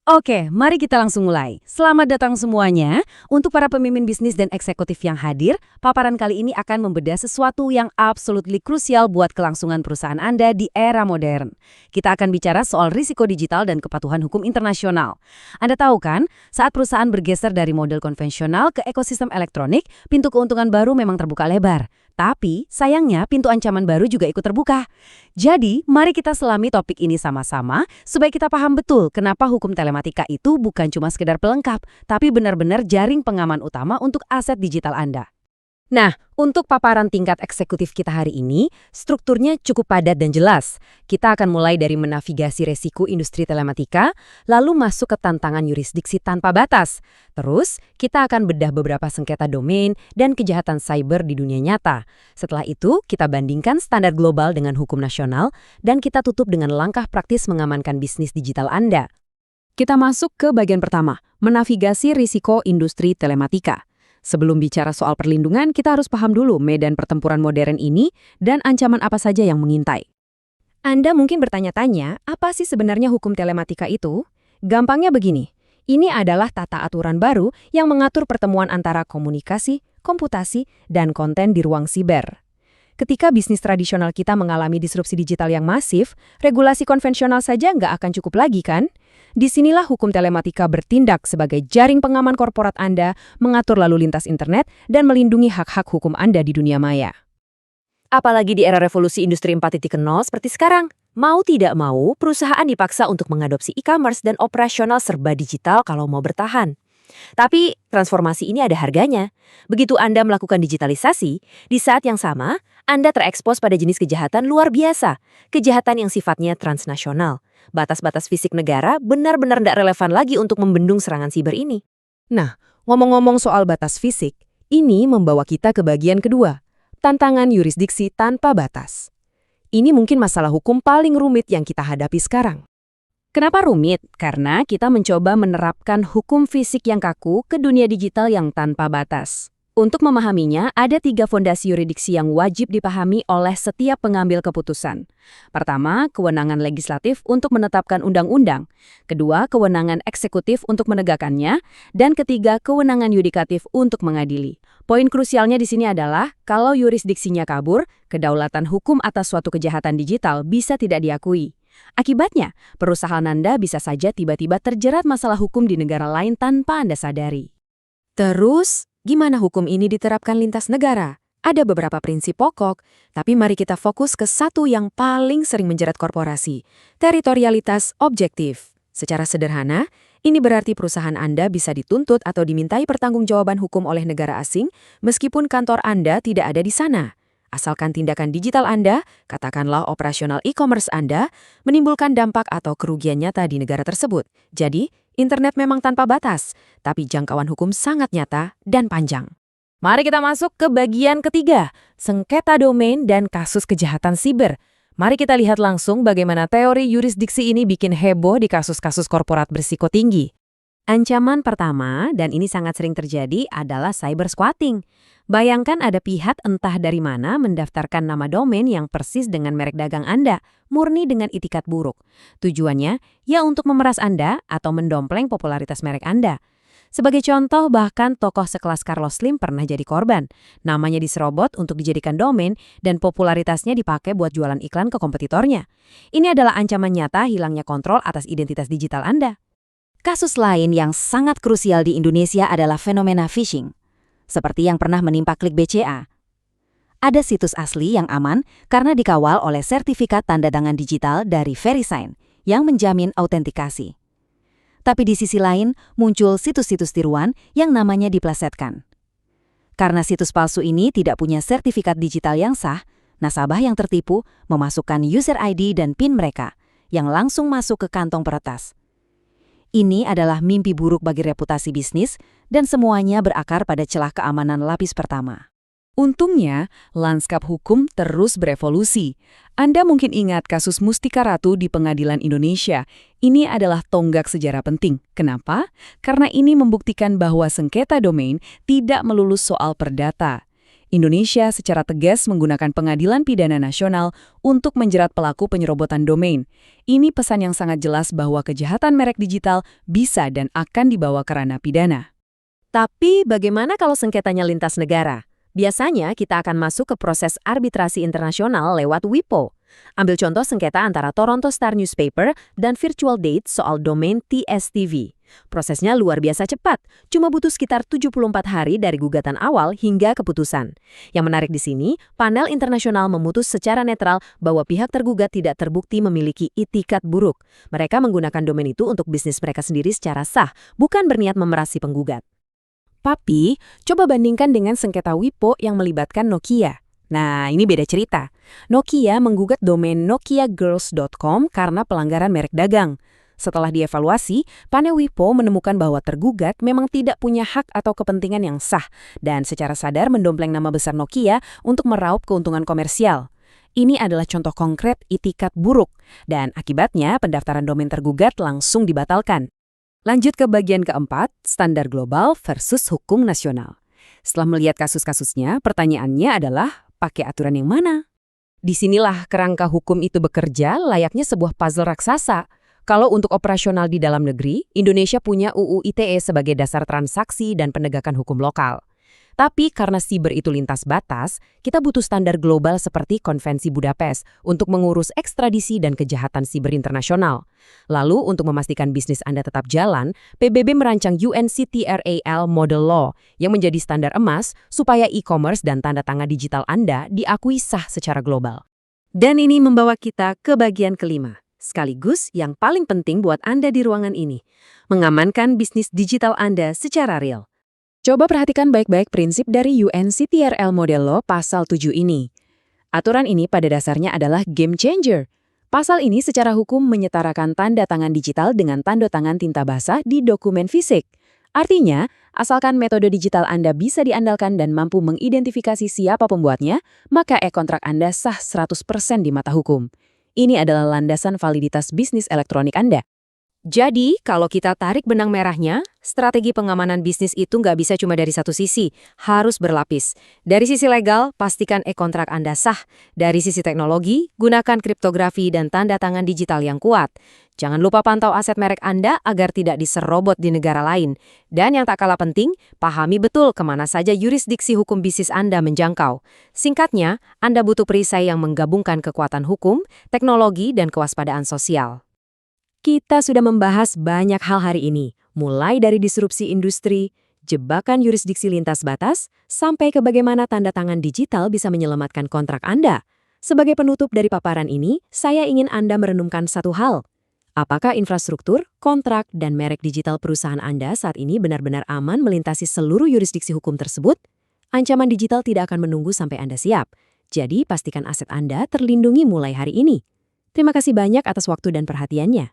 Oke, mari kita langsung mulai. Selamat datang semuanya. Untuk para pemimpin bisnis dan eksekutif yang hadir, paparan kali ini akan membedah sesuatu yang absolutely krusial buat kelangsungan perusahaan Anda di era modern. Kita akan bicara soal risiko digital dan kepatuhan hukum internasional. Anda tahu kan, saat perusahaan bergeser dari model konvensional ke ekosistem elektronik, pintu keuntungan baru memang terbuka lebar. Tapi, sayangnya pintu ancaman baru juga ikut terbuka. Jadi, mari kita selami topik ini sama-sama supaya kita paham betul kenapa hukum telematika itu bukan cuma sekedar pelengkap, tapi benar-benar jaring pengaman utama untuk aset digital Anda. Nah, untuk paparan tingkat eksekutif kita hari ini, strukturnya cukup padat dan jelas. Kita akan mulai dari menavigasi resiko industri telematika, lalu masuk ke tantangan yurisdiksi tanpa batas. Terus, kita akan bedah beberapa sengketa domain dan kejahatan cyber di dunia nyata. Setelah itu, kita bandingkan standar global dengan hukum nasional, dan kita tutup dengan langkah praktis mengamankan bisnis digital Anda. Kita masuk ke bagian pertama, menavigasi risiko industri telematika. Sebelum bicara soal perlindungan, kita harus paham dulu medan pertempuran modern ini dan ancaman apa saja yang mengintai. Anda mungkin bertanya-tanya, apa sih sebenarnya hukum telematika itu? Gampangnya begini, ini adalah tata aturan baru yang mengatur pertemuan antara komunikasi, komputasi, dan konten di ruang siber. Ketika bisnis tradisional kita mengalami disrupsi digital yang masif, regulasi konvensional saja nggak akan cukup lagi kan? Disinilah hukum telematika bertindak sebagai jaring pengaman korporat Anda, mengatur lalu lintas internet, dan melindungi hak-hak hukum Anda di dunia maya. Apalagi di era revolusi industri 4.0 seperti sekarang. Mau tidak mau, perusahaan dipaksa untuk mengadopsi e-commerce dan operasional serba digital kalau mau bertahan. Tapi transformasi ini ada harganya. Begitu Anda melakukan digitalisasi, di saat yang sama, Anda terekspos pada jenis kejahatan luar biasa. Kejahatan yang sifatnya transnasional. Batas-batas fisik negara benar-benar tidak relevan lagi untuk membendung serangan siber ini. Nah, ngomong-ngomong soal batas fisik, ini membawa kita ke bagian kedua, tantangan yurisdiksi tanpa batas. Ini mungkin masalah hukum paling rumit yang kita hadapi sekarang. Kenapa rumit? Karena kita mencoba menerapkan hukum fisik yang kaku ke dunia digital yang tanpa batas. Untuk memahaminya, ada 3 fondasi yurisdiksi yang wajib dipahami oleh setiap pengambil keputusan. Pertama, kewenangan legislatif untuk menetapkan undang-undang. Kedua, kewenangan eksekutif untuk menegakkannya. Dan ketiga, kewenangan yudikatif untuk mengadili. Poin krusialnya di sini adalah, kalau yurisdiksinya kabur, kedaulatan hukum atas suatu kejahatan digital bisa tidak diakui. Akibatnya, perusahaan Anda bisa saja tiba-tiba terjerat masalah hukum di negara lain tanpa Anda sadari. Terus, gimana hukum ini diterapkan lintas negara? Ada beberapa prinsip pokok, tapi mari kita fokus ke satu yang paling sering menjerat korporasi, teritorialitas objektif. Secara sederhana, ini berarti perusahaan Anda bisa dituntut atau dimintai pertanggungjawaban hukum oleh negara asing meskipun kantor Anda tidak ada di sana. Asalkan tindakan digital Anda, katakanlah operasional e-commerce Anda, menimbulkan dampak atau kerugian nyata di negara tersebut. Jadi, internet memang tanpa batas, tapi jangkauan hukum sangat nyata dan panjang. Mari kita masuk ke bagian ketiga, sengketa domain dan kasus kejahatan siber. Mari kita lihat langsung bagaimana teori yurisdiksi ini bikin heboh di kasus-kasus korporat berisiko tinggi. Ancaman pertama, dan ini sangat sering terjadi, adalah cyber squatting. Bayangkan ada pihak entah dari mana mendaftarkan nama domain yang persis dengan merek dagang Anda, murni dengan itikat buruk. Tujuannya, ya untuk memeras Anda atau mendompleng popularitas merek Anda. Sebagai contoh, bahkan tokoh sekelas Carlos Slim pernah jadi korban. Namanya diserobot untuk dijadikan domain dan popularitasnya dipakai buat jualan iklan ke kompetitornya. Ini adalah ancaman nyata hilangnya kontrol atas identitas digital Anda. Kasus lain yang sangat krusial di Indonesia adalah fenomena phishing, seperti yang pernah menimpa Klik BCA. Ada situs asli yang aman karena dikawal oleh sertifikat tanda tangan digital dari VeriSign yang menjamin autentikasi. Tapi di sisi lain, muncul situs-situs tiruan yang namanya diplesetkan. Karena situs palsu ini tidak punya sertifikat digital yang sah, nasabah yang tertipu memasukkan user ID dan PIN mereka, yang langsung masuk ke kantong peretas. Ini adalah mimpi buruk bagi reputasi bisnis dan semuanya berakar pada celah keamanan lapis pertama. Untungnya, lanskap hukum terus berevolusi. Anda mungkin ingat kasus Mustika Ratu di Pengadilan Indonesia. Ini adalah tonggak sejarah penting. Kenapa? Karena ini membuktikan bahwa sengketa domain tidak melulu soal perdata. Indonesia secara tegas menggunakan pengadilan pidana nasional untuk menjerat pelaku penyerobotan domain. Ini pesan yang sangat jelas bahwa kejahatan merek digital bisa dan akan dibawa ke ranah pidana. Tapi bagaimana kalau sengketanya lintas negara? Biasanya kita akan masuk ke proses arbitrasi internasional lewat WIPO. Ambil contoh sengketa antara Toronto Star Newspaper dan Virtual Date soal domain TSTV. Prosesnya luar biasa cepat, cuma butuh sekitar 74 hari dari gugatan awal hingga keputusan. Yang menarik di sini, panel internasional memutus secara netral bahwa pihak tergugat tidak terbukti memiliki itikat buruk. Mereka menggunakan domain itu untuk bisnis mereka sendiri secara sah, bukan berniat memerasi penggugat. Tapi, coba bandingkan dengan sengketa WIPO yang melibatkan Nokia. Nah, ini beda cerita. Nokia menggugat domain nokiagirls.com karena pelanggaran merek dagang. Setelah dievaluasi, panel WIPO menemukan bahwa tergugat memang tidak punya hak atau kepentingan yang sah dan secara sadar mendompleng nama besar Nokia untuk meraup keuntungan komersial. Ini adalah contoh konkret itikat buruk, dan akibatnya pendaftaran domain tergugat langsung dibatalkan. Lanjut ke bagian keempat, standar global versus hukum nasional. Setelah melihat kasus-kasusnya, pertanyaannya adalah, pakai aturan yang mana? Disinilah kerangka hukum itu bekerja layaknya sebuah puzzle raksasa. Kalau untuk operasional di dalam negeri, Indonesia punya UU ITE sebagai dasar transaksi dan penegakan hukum lokal. Tapi karena siber itu lintas batas, kita butuh standar global seperti Konvensi Budapest untuk mengurus ekstradisi dan kejahatan siber internasional. Lalu, untuk memastikan bisnis Anda tetap jalan, PBB merancang UNCTRAL Model Law yang menjadi standar emas supaya e-commerce dan tanda tangan digital Anda diakui sah secara global. Dan ini membawa kita ke bagian kelima, sekaligus yang paling penting buat Anda di ruangan ini, mengamankan bisnis digital Anda secara real. Coba perhatikan baik-baik prinsip dari UNCTRL Model Law Pasal 7 ini. Aturan ini pada dasarnya adalah game changer. Pasal ini secara hukum menyetarakan tanda tangan digital dengan tanda tangan tinta basah di dokumen fisik. Artinya, asalkan metode digital Anda bisa diandalkan dan mampu mengidentifikasi siapa pembuatnya, maka e-kontrak Anda sah 100% di mata hukum. Ini adalah landasan validitas bisnis elektronik Anda. Jadi, kalau kita tarik benang merahnya, strategi pengamanan bisnis itu nggak bisa cuma dari satu sisi, harus berlapis. Dari sisi legal, pastikan e-kontrak Anda sah. Dari sisi teknologi, gunakan kriptografi dan tanda tangan digital yang kuat. Jangan lupa pantau aset merek Anda agar tidak diserobot di negara lain. Dan yang tak kalah penting, pahami betul kemana saja yurisdiksi hukum bisnis Anda menjangkau. Singkatnya, Anda butuh perisai yang menggabungkan kekuatan hukum, teknologi, dan kewaspadaan sosial. Kita sudah membahas banyak hal hari ini, mulai dari disrupsi industri, jebakan yurisdiksi lintas batas, sampai ke bagaimana tanda tangan digital bisa menyelamatkan kontrak Anda. Sebagai penutup dari paparan ini, saya ingin Anda merenungkan satu hal. Apakah infrastruktur, kontrak, dan merek digital perusahaan Anda saat ini benar-benar aman melintasi seluruh yurisdiksi hukum tersebut? Ancaman digital tidak akan menunggu sampai Anda siap. Jadi, pastikan aset Anda terlindungi mulai hari ini. Terima kasih banyak atas waktu dan perhatiannya.